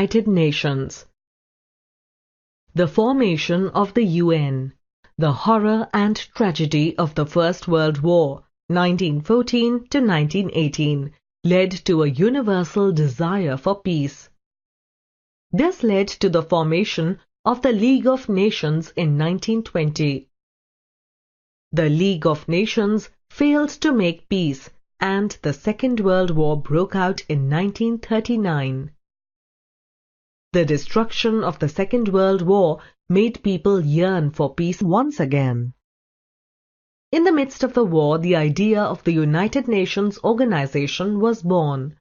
United Nations. The formation of the UN. The horror and tragedy of the First World War, 1914 to 1918, led to a universal desire for peace. This led to the formation of the League of Nations in 1920. The League of Nations failed to make peace, and the Second World War broke out in 1939. The destruction of the Second World War made people yearn for peace once again. In the midst of the war, the idea of the United Nations organization was born.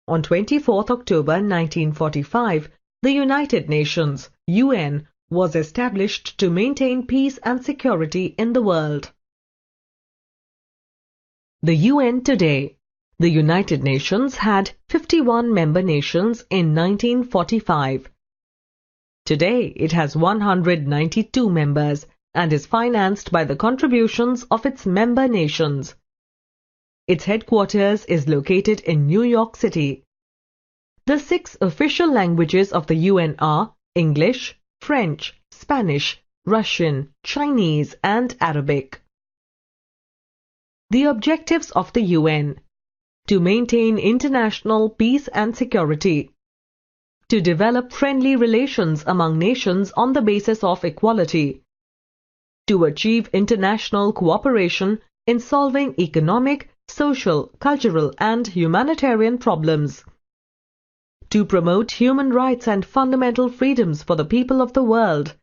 On 24th October 1945, the United Nations, UN, was established to maintain peace and security in the world. The UN today. The United Nations had 51 member nations in 1945. Today it has 192 members and is financed by the contributions of its member nations. Its headquarters is located in New York City. The 6 official languages of the UN are English, French, Spanish, Russian, Chinese, and Arabic. The objectives of the UN: to maintain international peace and security, to develop friendly relations among nations on the basis of equality, to achieve international cooperation in solving economic, social, cultural, and humanitarian problems, to promote human rights and fundamental freedoms for the people of the world,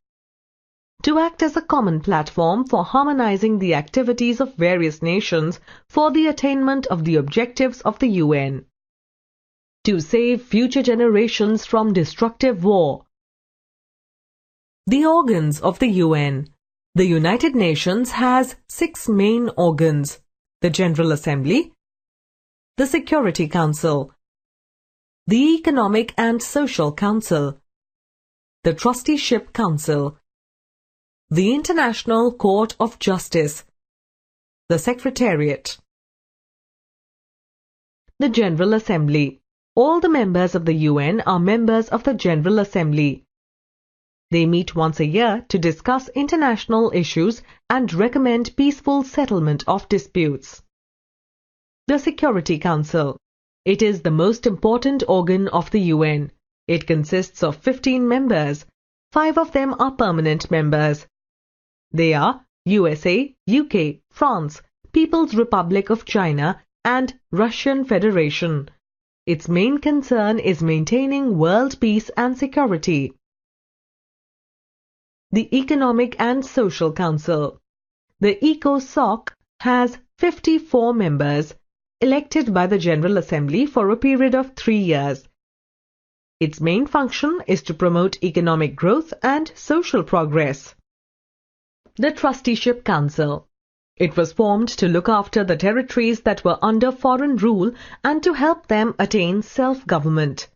to act as a common platform for harmonizing the activities of various nations for the attainment of the objectives of the UN, to save future generations from destructive war. The organs of the UN. The United Nations has 6 main organs: the General Assembly, the Security Council, the Economic and Social Council, the Trusteeship Council, the International Court of Justice, the Secretariat. The General Assembly. All the members of the UN are members of the General Assembly. They meet once a year to discuss international issues and recommend peaceful settlement of disputes. The Security Council. It is the most important organ of the UN. It consists of 15 members. 5 of them are permanent members. They are USA, UK, France, People's Republic of China, and Russian Federation. Its main concern is maintaining world peace and security. The Economic and Social Council. The ECOSOC has 54 members, elected by the General Assembly for a period of 3 years. Its main function is to promote economic growth and social progress. The Trusteeship Council. It was formed to look after the territories that were under foreign rule and to help them attain self-government.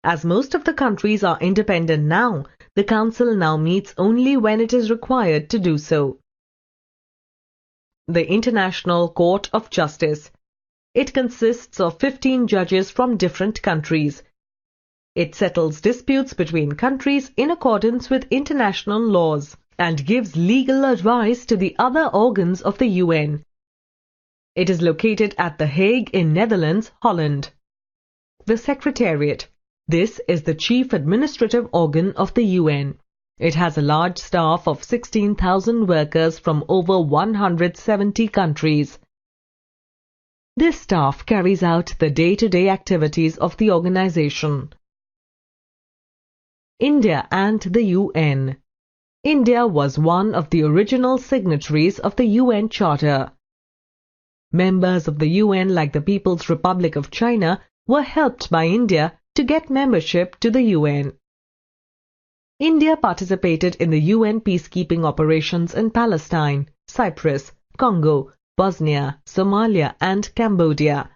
As most of the countries are independent now, the Council now meets only when it is required to do so. The International Court of Justice. It consists of 15 judges from different countries. It settles disputes between countries in accordance with international laws and gives legal advice to the other organs of the UN. It is located at The Hague in Netherlands, Holland. The Secretariat. This is the chief administrative organ of the UN. It has a large staff of 16,000 workers from over 170 countries. This staff carries out the day-to-day activities of the organization. India and the UN. India was one of the original signatories of the UN Charter. Members of the UN, like the People's Republic of China, were helped by India to get membership to the UN. India participated in the UN peacekeeping operations in Palestine, Cyprus, Congo, Bosnia, Somalia, and Cambodia.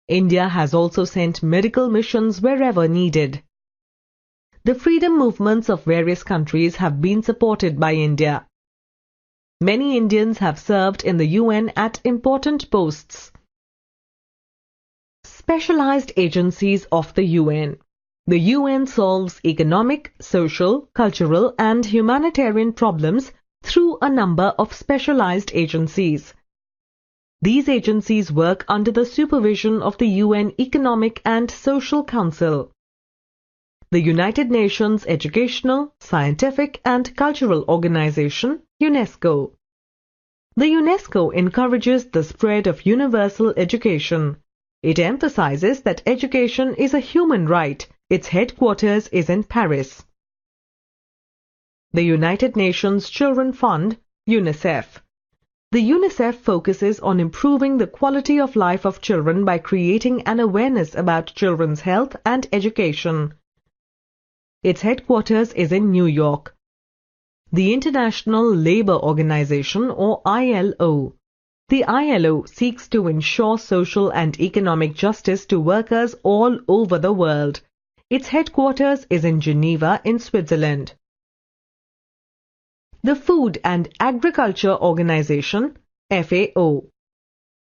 India has also sent medical missions wherever needed. The freedom movements of various countries have been supported by India. Many Indians have served in the UN at important posts. Specialized agencies of the UN. The UN solves economic, social, cultural and humanitarian problems through a number of specialized agencies. These agencies work under the supervision of the UN Economic and Social Council, the United Nations Educational, Scientific and Cultural Organization, UNESCO. The UNESCO encourages the spread of universal education. It emphasizes that education is a human right. Its headquarters is in Paris. The United Nations Children Fund, UNICEF. The UNICEF focuses on improving the quality of life of children by creating an awareness about children's health and education. Its headquarters is in New York. The International Labour Organization, or ILO. The ILO seeks to ensure social and economic justice to workers all over the world. Its headquarters is in Geneva in Switzerland. The Food and Agriculture Organization, FAO.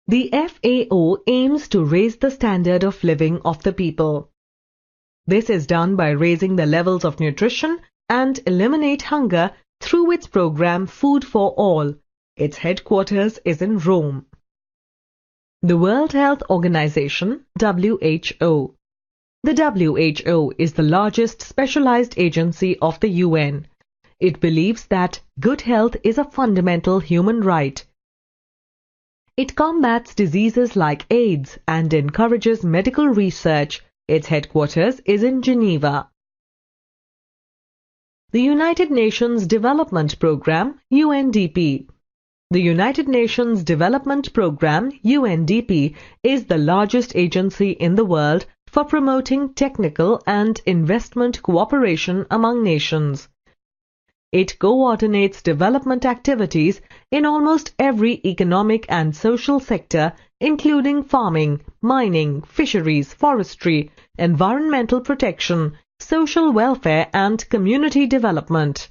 The FAO aims to raise the standard of living of the people. This is done by raising the levels of nutrition and eliminate hunger through its program Food for All. Its headquarters is in Rome. The World Health Organization, WHO. The WHO is the largest specialized agency of the UN. It believes that good health is a fundamental human right. It combats diseases like AIDS and encourages medical research. Its headquarters is in Geneva. The United Nations Development Programme, UNDP. The United Nations Development Programme, UNDP, is the largest agency in the world for promoting technical and investment cooperation among nations. It coordinates development activities in almost every economic and social sector, including farming, mining, fisheries, forestry, environmental protection, social welfare and community development.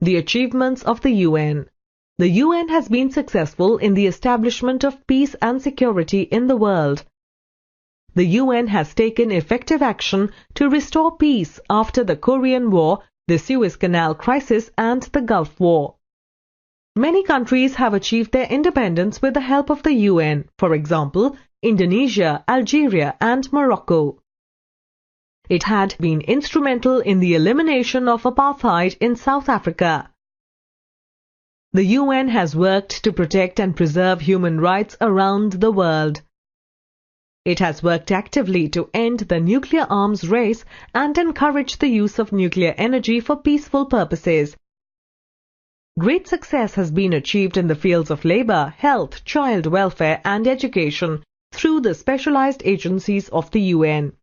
The achievements of the UN. The UN has been successful in the establishment of peace and security in the world. The UN has taken effective action to restore peace after the Korean War, the Suez Canal crisis and the Gulf War. Many countries have achieved their independence with the help of the UN, for example, Indonesia, Algeria and Morocco. It had been instrumental in the elimination of apartheid in South Africa. The UN has worked to protect and preserve human rights around the world. It has worked actively to end the nuclear arms race and encourage the use of nuclear energy for peaceful purposes. Great success has been achieved in the fields of labor, health, child welfare and education through the specialized agencies of the UN.